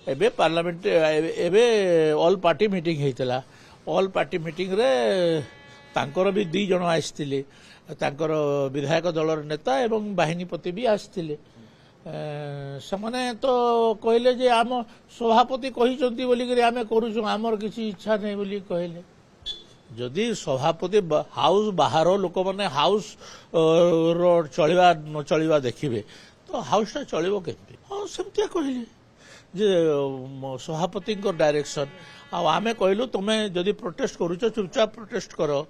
एबे पार्लियामेंट एबे all party meeting होता ऑल पार्टी मीटिंग रे तांकर भी 2 जन आसते तांकर विधायक दलर नेता एवं बाहिनीपति भी आसते ସେମାନେ तो कहले जे आम सभापति कहिसंती बोली करी आमे करूछु आमर किसी इच्छा नहीं बोली कहले जदि सभापति हाउस बाहर लोक मैंने हाउस रो चलिबा न चलिबा देखिबे तो हाउस टा चलिबो केमती हां सेमतिया कहले जे सभापति डायरेक्शन आमे कहलु तुम जदि प्रोटेस्ट करूछ चुपचाप प्रोटेस्ट करो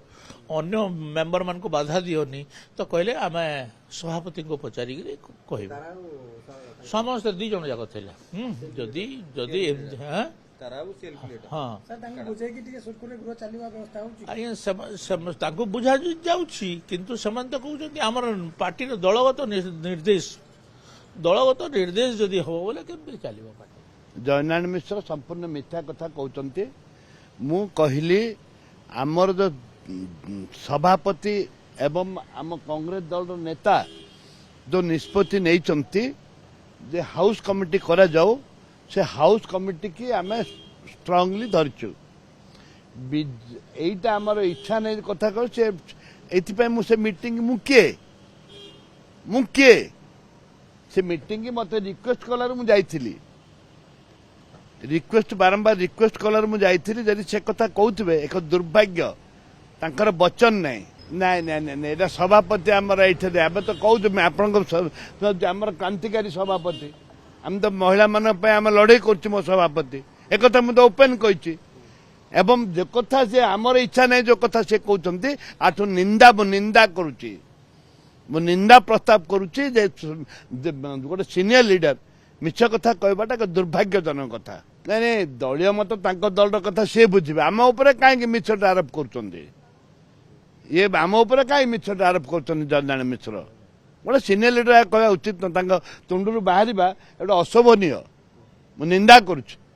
अन्य मेंबर मान को बाधा दियोनी तो कहले आमे सभापति को पचारि कहबे समस्त 2 जन जाक थे जदि जदि हाँ आज्ञा बुझा जाऊँगी किंतु सेमान तो कहते आमर पार्टी दलगत निर्देश जदि हम बोले केमती चलो पार्टी जयनारायण मिश्र संपूर्ण मिथ्या कथा कहते मु कहली आमर जो सभापति एवं आम कांग्रेस दल नेता जो निष्पत्ति नहीं जे हाउस कमिटी करा जाओ से हाउस कमिटी की आम स्ट्रांगली धरचु एटा आमर इच्छा नहीं कथा कह से मुझे मीटिंग मुकिए से मीटिंग मत रिक्वेस्ट कलार मु जाइथिली रिक्वेस्ट बारंबार रिक्वेस्ट कलार मु जाइथिली जदि से कथा कहउथिबे एक दुर्भाग्य तांकर वचन नहीं नाई नाई नाई एटा सभापति आमर ये आम तो कहूँ आपमर क्रांतिकारी सभापति आम तो महिला मान आम लड़े कर मो सभापति एक मुझे ओपेन कही एवं जो कथा से आमर इच्छा नहीं जो कथा से कहते आठ निंदा निंदा करुच्ची मु निंदा प्रस्ताव करुच्ची गोटे सीनियर लीडर मिछ कथा कहवाटा एक दुर्भाग्यजनक कथा नहीं दलीय मत दल कथा सी बुझे आम उपर कहीं मिछ आरोप कर ये आम उपर कहीं मिछ आरोप कर जयनारायण मिश्र गोटे सीनियर लीडर कह उचित तुंडू बाहर गोटे अशोभनीय निंदा करुच्ची